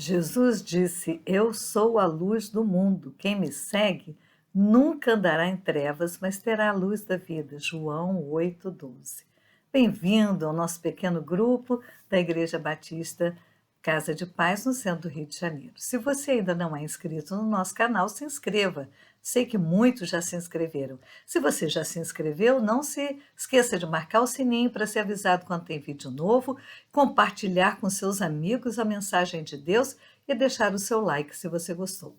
Jesus disse: Eu sou a luz do mundo. Quem me segue nunca andará em trevas, mas terá a luz da vida. João 8:12. Bem-vindo ao nosso pequeno grupo da Igreja Batista Casa de Paz, no centro do Rio de Janeiro. Se você ainda não é inscrito no nosso canal, se inscreva. Sei que muitos já se inscreveram. Se você já se inscreveu, não se esqueça de marcar o sininho para ser avisado quando tem vídeo novo, compartilhar com seus amigos a mensagem de Deus e deixar o seu like se você gostou.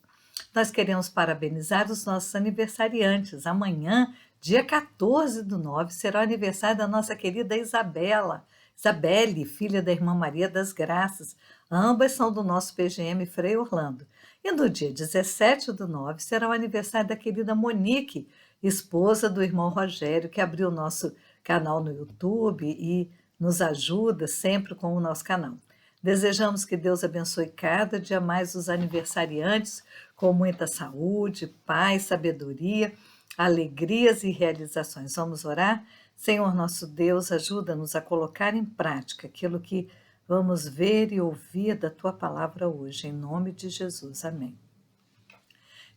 Nós queremos parabenizar os nossos aniversariantes. Amanhã, dia 14/9, será o aniversário da nossa querida Isabelle, filha da irmã Maria das Graças. Ambas são do nosso PGM Frei Orlando. E no dia 17/9 será o aniversário da querida Monique, esposa do irmão Rogério, que abriu o nosso canal no YouTube e nos ajuda sempre com o nosso canal. Desejamos que Deus abençoe cada dia mais os aniversariantes com muita saúde, paz, sabedoria, alegrias e realizações. Vamos orar? Senhor nosso Deus, ajuda-nos a colocar em prática aquilo que vamos ver e ouvir da Tua palavra hoje, em nome de Jesus. Amém.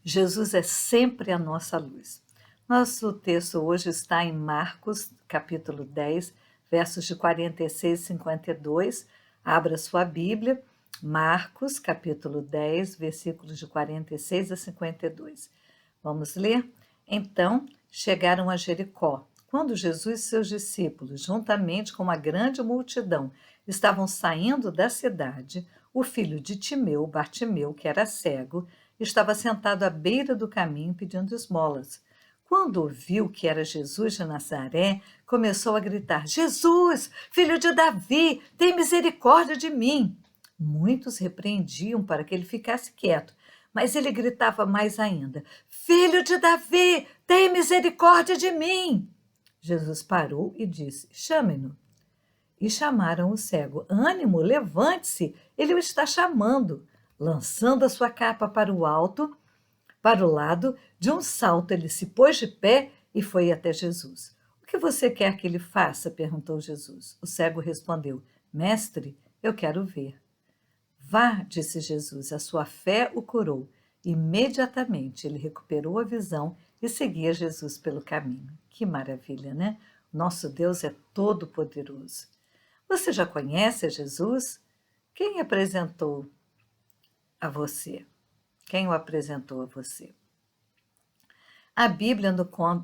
Jesus é sempre a nossa luz. Nosso texto hoje está em Marcos, capítulo 10, versos de 46 e 52. Abra sua Bíblia, Marcos, capítulo 10, versículos de 46 a 52. Vamos ler? Então, chegaram a Jericó. Quando Jesus e seus discípulos, juntamente com uma grande multidão, estavam saindo da cidade, o filho de Timeu, Bartimeu, que era cego, estava sentado à beira do caminho pedindo esmolas. Quando ouviu que era Jesus de Nazaré, começou a gritar: Jesus, filho de Davi, tem misericórdia de mim. Muitos repreendiam para que ele ficasse quieto, mas ele gritava mais ainda: Filho de Davi, tem misericórdia de mim. Jesus parou e disse: Chame-no. E chamaram o cego. Ânimo, levante-se, ele o está chamando. Lançando a sua capa para o alto, para o lado, de um salto ele se pôs de pé e foi até Jesus. O que você quer que ele faça? Perguntou Jesus. O cego respondeu: Mestre, eu quero ver. Vá, disse Jesus, a sua fé o curou. Imediatamente ele recuperou a visão e seguia Jesus pelo caminho. Que maravilha, né? Nosso Deus é todo-poderoso. Você já conhece a Jesus? Quem apresentou a você? Quem o apresentou a você? A Bíblia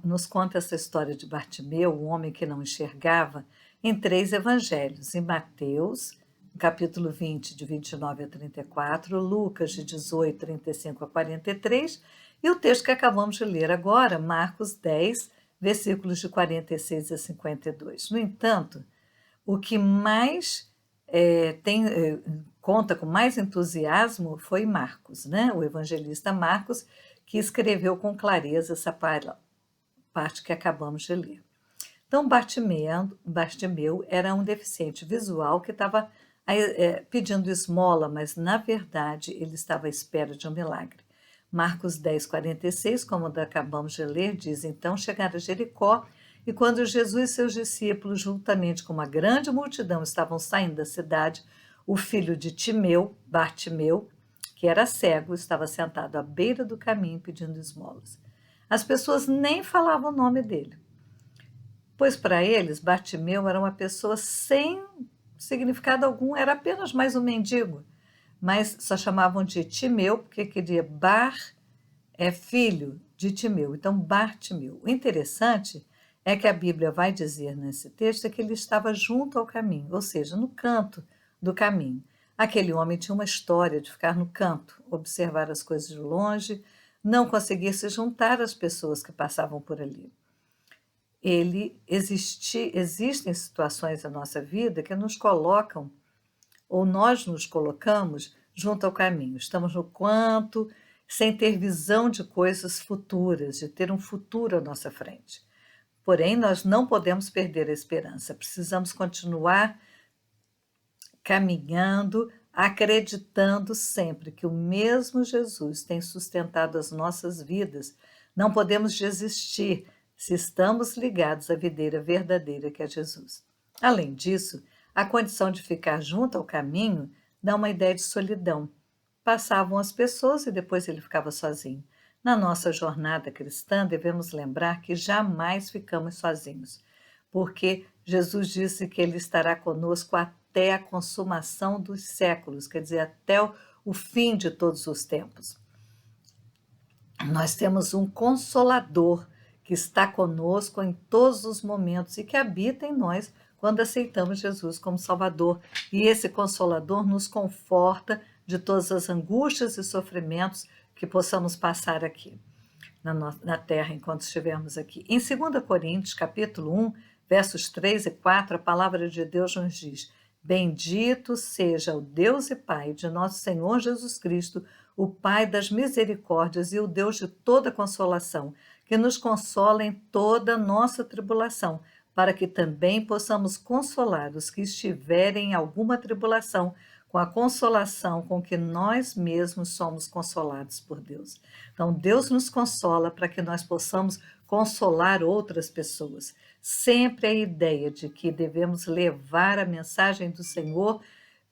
nos conta essa história de Bartimeu, o homem que não enxergava, em 3 evangelhos: em Mateus, capítulo 20, de 29 a 34, Lucas, de 18, 35 a 43, e o texto que acabamos de ler agora, Marcos 10, versículos de 46 a 52. No entanto, o que mais conta com mais entusiasmo foi Marcos, né? O evangelista Marcos, que escreveu com clareza essa parte que acabamos de ler. Então, Bartimeu era um deficiente visual que estava pedindo esmola, mas, na verdade, ele estava à espera de um milagre. Marcos 10, 46, como acabamos de ler, diz: Então chegaram a Jericó, e quando Jesus e seus discípulos, juntamente com uma grande multidão, estavam saindo da cidade, o filho de Timeu, Bartimeu, que era cego, estava sentado à beira do caminho pedindo esmolas. As pessoas nem falavam o nome dele, pois para eles Bartimeu era uma pessoa sem significado algum, era apenas mais um mendigo, mas só chamavam de Timeu, porque queria Bar é filho de Timeu, então Bartimeu. O interessante é que a Bíblia vai dizer nesse texto que ele estava junto ao caminho, ou seja, no canto do caminho. Aquele homem tinha uma história de ficar no canto, observar as coisas de longe, não conseguir se juntar às pessoas que passavam por ali. Existem situações na nossa vida que nos colocam, ou nós nos colocamos, junto ao caminho. Estamos no canto, sem ter visão de coisas futuras, de ter um futuro à nossa frente. Porém, nós não podemos perder a esperança. Precisamos continuar caminhando, acreditando sempre que o mesmo Jesus tem sustentado as nossas vidas. Não podemos desistir se estamos ligados à videira verdadeira que é Jesus. Além disso, a condição de ficar junto ao caminho dá uma ideia de solidão. passavam as pessoas e depois ele ficava sozinho. Na nossa jornada cristã, devemos lembrar que jamais ficamos sozinhos, porque Jesus disse que ele estará conosco até a consumação dos séculos, quer dizer, até o fim de todos os tempos. Nós temos um Consolador que está conosco em todos os momentos e que habita em nós quando aceitamos Jesus como Salvador. E esse Consolador nos conforta de todas as angústias e sofrimentos que possamos passar aqui na terra enquanto estivermos aqui. Em 2 Coríntios, capítulo 1, versos 3 e 4, a palavra de Deus nos diz: Bendito seja o Deus e Pai de nosso Senhor Jesus Cristo, o Pai das misericórdias e o Deus de toda consolação, que nos consola em toda nossa tribulação, para que também possamos consolar os que estiverem em alguma tribulação, com a consolação com que nós mesmos somos consolados por Deus. Então, Deus nos consola para que nós possamos consolar outras pessoas. Sempre a ideia de que devemos levar a mensagem do Senhor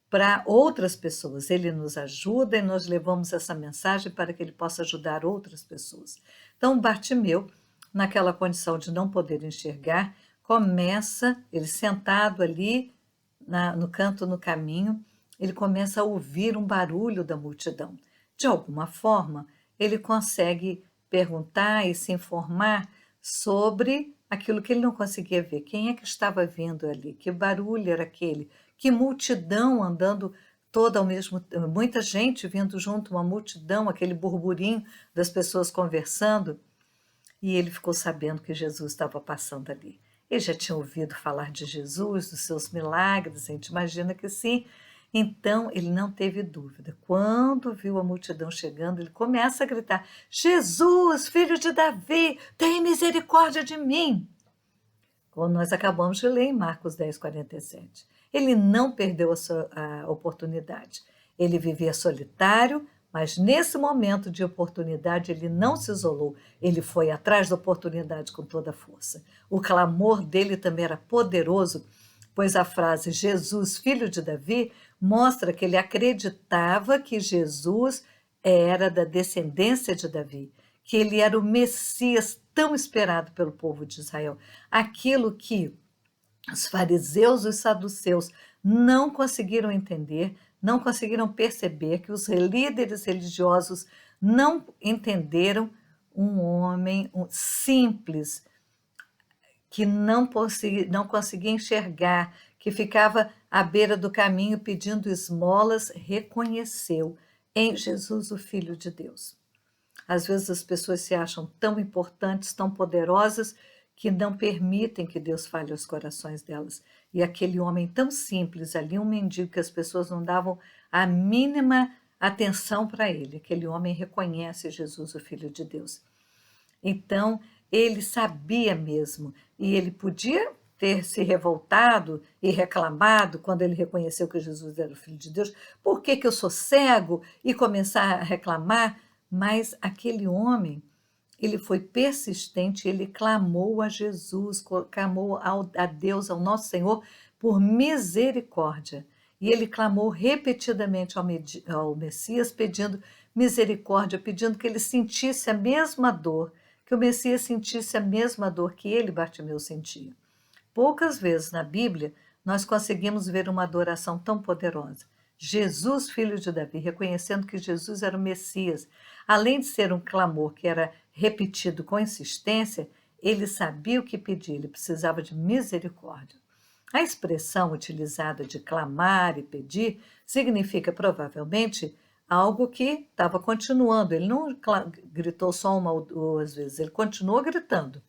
para outras pessoas. Ele nos ajuda e nós levamos essa mensagem para que ele possa ajudar outras pessoas. Então, Bartimeu, naquela condição de não poder enxergar, começa, ele sentado ali no canto no caminho, ele começa a ouvir um barulho da multidão. De alguma forma, ele consegue perguntar e se informar sobre aquilo que ele não conseguia ver. Quem é que estava vindo ali? Que barulho era aquele? Que multidão andando toda ao mesmo tempo, muita gente vindo junto, uma multidão, aquele burburinho das pessoas conversando. E ele ficou sabendo que Jesus estava passando ali. Ele já tinha ouvido falar de Jesus, dos seus milagres, a gente imagina que sim. Então, ele não teve dúvida. Quando viu a multidão chegando, ele começa a gritar: Jesus, filho de Davi, tem misericórdia de mim. Como nós acabamos de ler em Marcos 10, 47. Ele não perdeu a oportunidade. Ele vivia solitário, mas nesse momento de oportunidade ele não se isolou. Ele foi atrás da oportunidade com toda a força. O clamor dele também era poderoso, pois a frase Jesus, filho de Davi, mostra que ele acreditava que Jesus era da descendência de Davi, que ele era o Messias tão esperado pelo povo de Israel. Aquilo que os fariseus e os saduceus não conseguiram entender, não conseguiram perceber, que os líderes religiosos não entenderam, um homem simples, que não conseguia enxergar, que ficava à beira do caminho pedindo esmolas, reconheceu em Jesus o Filho de Deus. Às vezes as pessoas se acham tão importantes, tão poderosas, que não permitem que Deus fale aos corações delas. E aquele homem tão simples ali, um mendigo que as pessoas não davam a mínima atenção para ele, aquele homem reconhece Jesus, o Filho de Deus. Então, ele sabia mesmo, e ele podia ter se revoltado e reclamado quando ele reconheceu que Jesus era o Filho de Deus. Por que eu sou cego? E começar a reclamar. Mas aquele homem, ele foi persistente, ele clamou a Jesus, clamou a Deus, ao nosso Senhor, por misericórdia. E ele clamou repetidamente ao Messias, pedindo misericórdia, pedindo que ele sentisse a mesma dor, que o Messias sentisse a mesma dor que ele, Bartimeu, sentia. Poucas vezes na Bíblia nós conseguimos ver uma adoração tão poderosa. Jesus, filho de Davi, reconhecendo que Jesus era o Messias. Além de ser um clamor que era repetido com insistência, ele sabia o que pedir, ele precisava de misericórdia. A expressão utilizada de clamar e pedir significa provavelmente algo que estava continuando. Ele não gritou só uma ou duas vezes, ele continuou gritando.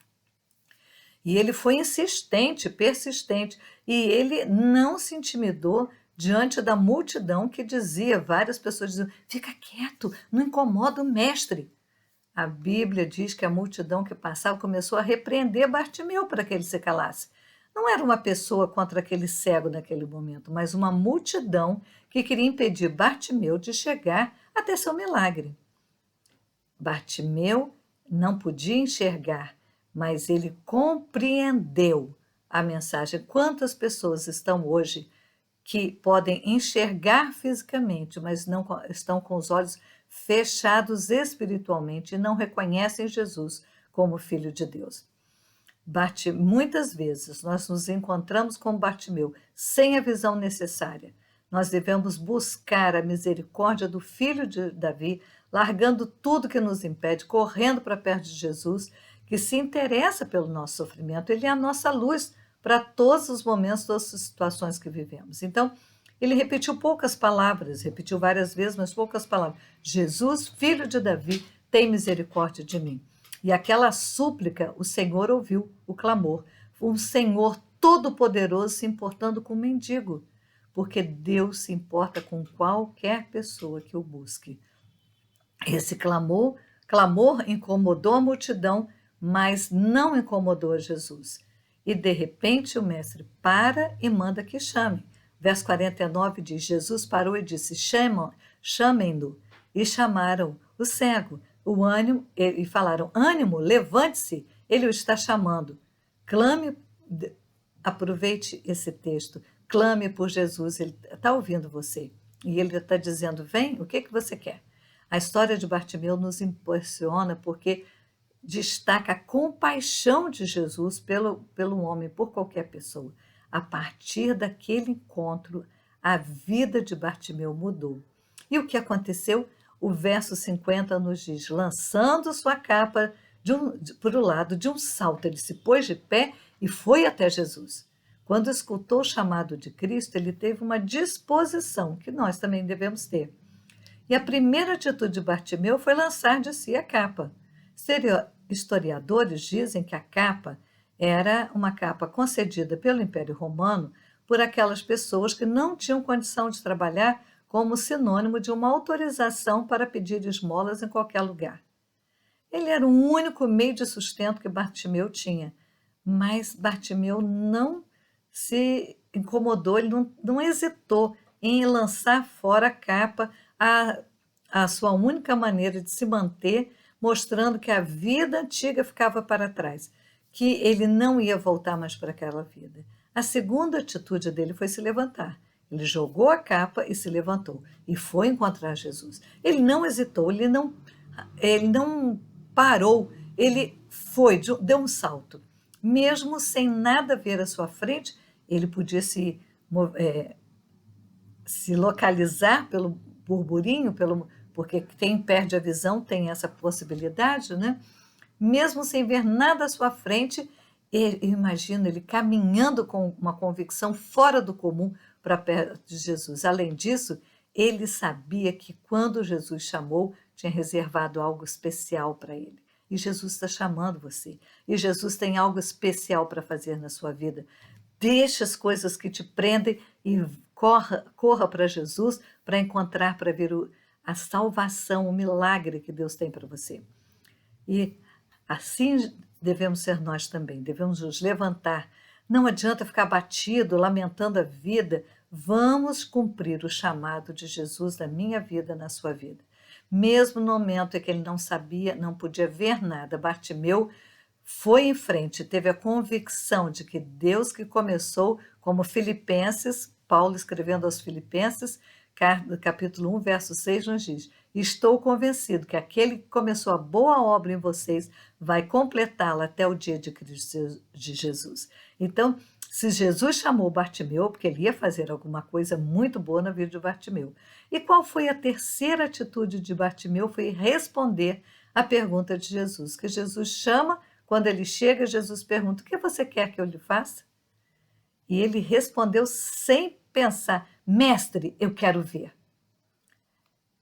E ele foi insistente, persistente, e ele não se intimidou diante da multidão que dizia, várias pessoas diziam: fica quieto, não incomoda o mestre. A Bíblia diz que a multidão que passava começou a repreender Bartimeu para que ele se calasse. Não era uma pessoa contra aquele cego naquele momento, mas uma multidão que queria impedir Bartimeu de chegar até seu milagre. Bartimeu não podia enxergar, mas ele compreendeu a mensagem. Quantas pessoas estão hoje que podem enxergar fisicamente, mas não estão com os olhos fechados espiritualmente e não reconhecem Jesus como Filho de Deus. Muitas vezes nós nos encontramos com Bartimeu sem a visão necessária. Nós devemos buscar a misericórdia do Filho de Davi, largando tudo que nos impede, correndo para perto de Jesus, que se interessa pelo nosso sofrimento. Ele é a nossa luz para todos os momentos, todas as situações que vivemos. Então, ele repetiu poucas palavras, repetiu várias vezes, mas poucas palavras. Jesus, Filho de Davi, tem misericórdia de mim. E aquela súplica, o Senhor ouviu o clamor. Um Senhor todo-poderoso se importando com o mendigo, porque Deus se importa com qualquer pessoa que o busque. Esse clamor incomodou a multidão, mas não incomodou a Jesus. E, de repente, o mestre para e manda que chame. Verso 49 diz, Jesus parou e disse, chamem-no. E chamaram o cego. E falaram, ânimo, levante-se, ele o está chamando. Clame, aproveite esse texto, clame por Jesus, ele está ouvindo você. E ele está dizendo, vem, o que você quer? A história de Bartimeu nos impressiona porque destaca a compaixão de Jesus pelo homem, por qualquer pessoa. A partir daquele encontro, a vida de Bartimeu mudou. E o que aconteceu? O verso 50 nos diz, lançando sua capa por o lado de um salto, ele se pôs de pé e foi até Jesus. Quando escutou o chamado de Cristo, ele teve uma disposição que nós também devemos ter. E a primeira atitude de Bartimeu foi lançar de si a capa. Historiadores dizem que a capa era uma capa concedida pelo Império Romano por aquelas pessoas que não tinham condição de trabalhar como sinônimo de uma autorização para pedir esmolas em qualquer lugar. Ele era o único meio de sustento que Bartimeu tinha, mas Bartimeu não se incomodou, ele não hesitou em lançar fora a capa, a sua única maneira de se manter, mostrando que a vida antiga ficava para trás, que ele não ia voltar mais para aquela vida. A segunda atitude dele foi se levantar. Ele jogou a capa e se levantou e foi encontrar Jesus. Ele não hesitou, ele não parou, ele foi, deu um salto. Mesmo sem nada ver à sua frente, ele podia se localizar pelo burburinho, porque quem perde a visão tem essa possibilidade, né? Mesmo sem ver nada à sua frente, eu imagino ele caminhando com uma convicção fora do comum para perto de Jesus. Além disso, ele sabia que quando Jesus chamou, tinha reservado algo especial para ele. E Jesus está chamando você. E Jesus tem algo especial para fazer na sua vida. Deixa as coisas que te prendem e corra para Jesus para encontrar, para ver a salvação, o milagre que Deus tem para você. E assim devemos ser nós também, devemos nos levantar. Não adianta ficar batido, lamentando a vida. Vamos cumprir o chamado de Jesus na minha vida, na sua vida. Mesmo no momento em que ele não sabia, não podia ver nada, Bartimeu foi em frente, teve a convicção de que Deus que começou, como Filipenses, Paulo escrevendo aos Filipenses, capítulo 1, verso 6, nos diz, estou convencido que aquele que começou a boa obra em vocês vai completá-la até o dia de Cristo de Jesus. Então, se Jesus chamou Bartimeu, porque ele ia fazer alguma coisa muito boa na vida de Bartimeu. E qual foi a terceira atitude de Bartimeu? Foi responder à pergunta de Jesus, que Jesus chama, quando ele chega, Jesus pergunta, o que você quer que eu lhe faça? E ele respondeu sem pensar, mestre, eu quero ver.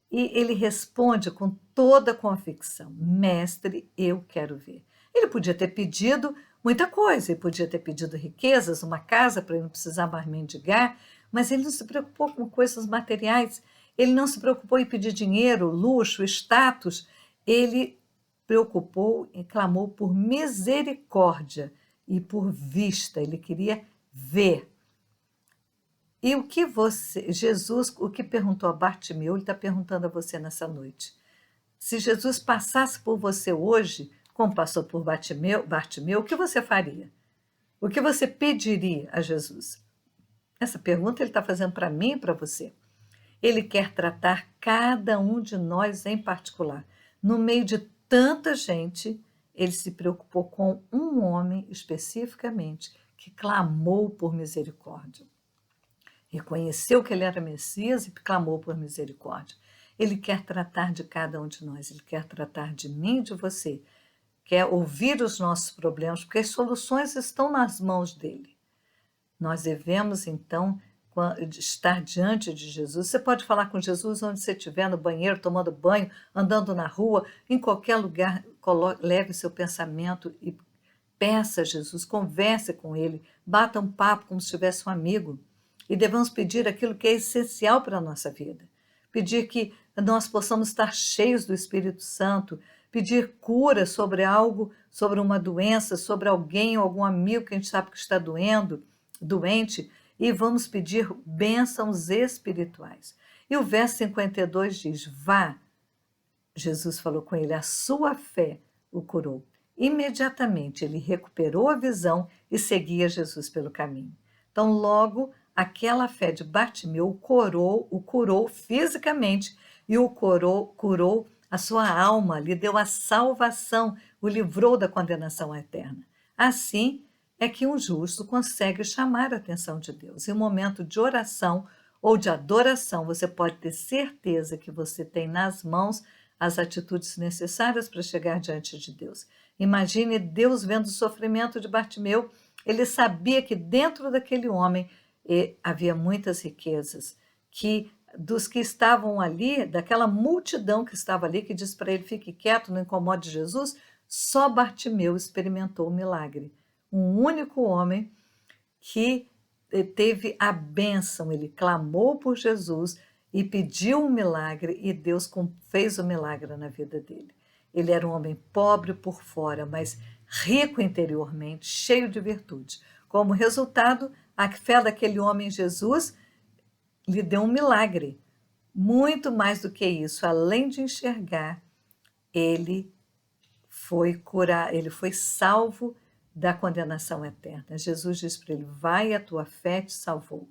E ele responde com toda a convicção, mestre, eu quero ver. Ele podia ter pedido muita coisa, ele podia ter pedido riquezas, uma casa para ele não precisar mais mendigar, mas ele não se preocupou com coisas materiais, ele não se preocupou em pedir dinheiro, luxo, status, ele preocupou e clamou por misericórdia e por vista, ele queria ver. E Jesus, o que perguntou a Bartimeu, ele está perguntando a você nessa noite. Se Jesus passasse por você hoje, como passou por Bartimeu, o que você faria? O que você pediria a Jesus? Essa pergunta ele está fazendo para mim e para você. Ele quer tratar cada um de nós em particular. No meio de tanta gente, ele se preocupou com um homem especificamente que clamou por misericórdia. Reconheceu que ele era Messias e clamou por misericórdia. Ele quer tratar de cada um de nós, ele quer tratar de mim e de você, quer ouvir os nossos problemas, porque as soluções estão nas mãos dele. Nós devemos, então, estar diante de Jesus. Você pode falar com Jesus onde você estiver, no banheiro, tomando banho, andando na rua, em qualquer lugar, leve seu pensamento e peça a Jesus, converse com ele, bata um papo como se tivesse um amigo. E devemos pedir aquilo que é essencial para a nossa vida. Pedir que nós possamos estar cheios do Espírito Santo, pedir cura sobre algo, sobre uma doença, sobre alguém ou algum amigo que a gente sabe que está doente, e vamos pedir bênçãos espirituais. E o verso 52 diz: vá, Jesus falou com ele, a sua fé o curou. Imediatamente ele recuperou a visão e seguia Jesus pelo caminho. Então, logo, aquela fé de Bartimeu o curou fisicamente e curou a sua alma, lhe deu a salvação, o livrou da condenação eterna. Assim é que um justo consegue chamar a atenção de Deus. Em um momento de oração ou de adoração, você pode ter certeza que você tem nas mãos as atitudes necessárias para chegar diante de Deus. Imagine Deus vendo o sofrimento de Bartimeu. Ele sabia que dentro daquele homem havia muitas riquezas, que dos que estavam ali, daquela multidão que estava ali, que diz para ele, fique quieto, não incomode Jesus, só Bartimeu experimentou o milagre. Um único homem que teve a bênção, ele clamou por Jesus e pediu um milagre, e Deus fez o milagre na vida dele. Ele era um homem pobre por fora, mas rico interiormente, cheio de virtude. Como resultado, a fé daquele homem em Jesus lhe deu um milagre. Muito mais do que isso, além de enxergar, ele ele foi salvo da condenação eterna. Jesus disse para ele: vai, a tua fé te salvou.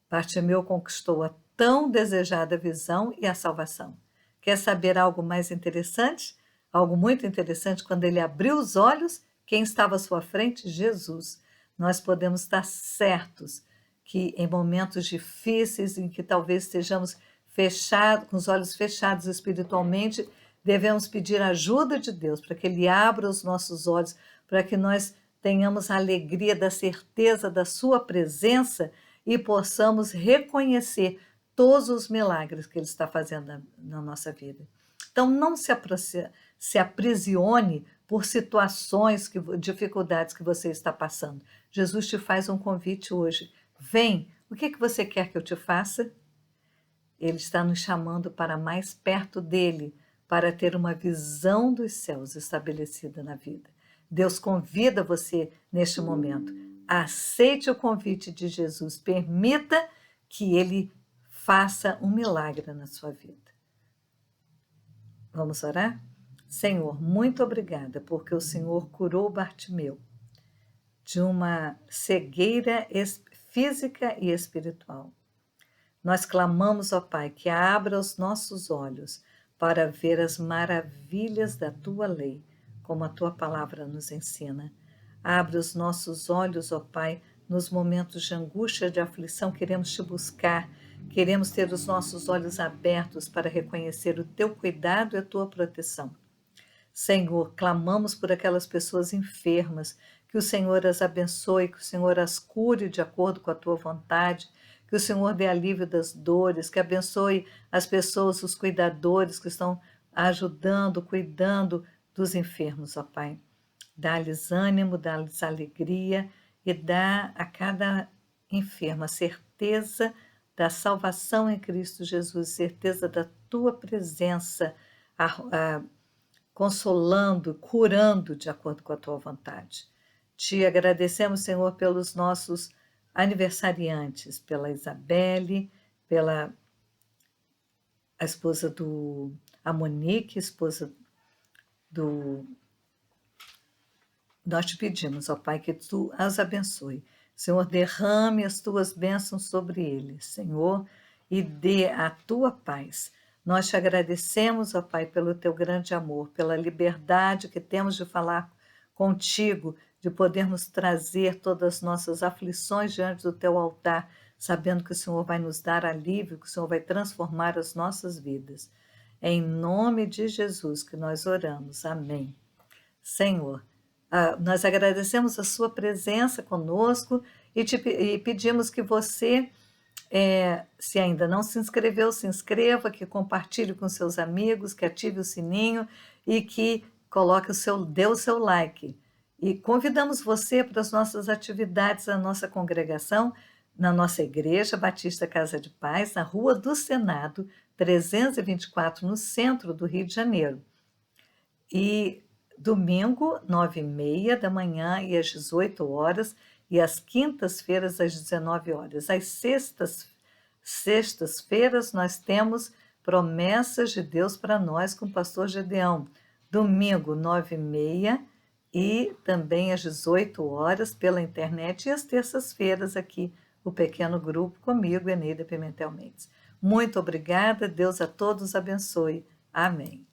Bartimeu conquistou a tão desejada visão e a salvação. Quer saber algo mais interessante? Algo muito interessante, quando ele abriu os olhos, quem estava à sua frente? Jesus. Nós podemos estar certos que em momentos difíceis, em que talvez estejamos fechados, com os olhos fechados espiritualmente, devemos pedir a ajuda de Deus para que Ele abra os nossos olhos, para que nós tenhamos a alegria da certeza da Sua presença e possamos reconhecer todos os milagres que Ele está fazendo na nossa vida. Então, não se aprisione por situações, dificuldades que você está passando. Jesus te faz um convite hoje. Vem, o que você quer que eu te faça? Ele está nos chamando para mais perto dele, para ter uma visão dos céus estabelecida na vida. Deus convida você neste momento. Aceite o convite de Jesus. Permita que ele faça um milagre na sua vida. Vamos orar? Senhor, muito obrigada, porque o Senhor curou Bartimeu de uma cegueira física e espiritual. Nós clamamos, ó Pai, que abra os nossos olhos para ver as maravilhas da Tua lei, como a Tua palavra nos ensina. Abre os nossos olhos, ó Pai, nos momentos de angústia, de aflição, queremos Te buscar, queremos ter os nossos olhos abertos para reconhecer o Teu cuidado e a Tua proteção. Senhor, clamamos por aquelas pessoas enfermas, que o Senhor as abençoe, que o Senhor as cure de acordo com a Tua vontade, que o Senhor dê alívio das dores, que abençoe as pessoas, os cuidadores que estão ajudando, cuidando dos enfermos, ó Pai. Dá-lhes ânimo, dá-lhes alegria e dá a cada enfermo a certeza da salvação em Cristo Jesus, certeza da Tua presença, consolando, curando de acordo com a Tua vontade. Te agradecemos, Senhor, pelos nossos aniversariantes, pela Isabelle, pela a esposa a Monique, esposa do... Nós te pedimos, ó Pai, que Tu as abençoe. Senhor, derrame as tuas bênçãos sobre ele, Senhor, e dê a tua paz. Nós te agradecemos, ó Pai, pelo teu grande amor, pela liberdade que temos de falar contigo, de podermos trazer todas as nossas aflições diante do teu altar, sabendo que o Senhor vai nos dar alívio, que o Senhor vai transformar as nossas vidas. É em nome de Jesus que nós oramos. Amém. Senhor, nós agradecemos a sua presença conosco e pedimos que você, se ainda não se inscreveu, se inscreva, que compartilhe com seus amigos, que ative o sininho e que dê o seu like. E convidamos você para as nossas atividades, a nossa congregação, na nossa Igreja Batista Casa de Paz, na Rua do Senado, 324, no centro do Rio de Janeiro. E domingo, 9h30 da manhã e às 18 horas, e às quintas-feiras, às 19 horas. Às sextas-feiras, nós temos promessas de Deus para nós com o pastor Gedeão. Domingo, 9h30 e também às 18 horas pela internet, e às terças-feiras aqui, o pequeno grupo comigo, Eneida Pimentel Mendes. Muito obrigada, Deus a todos abençoe. Amém.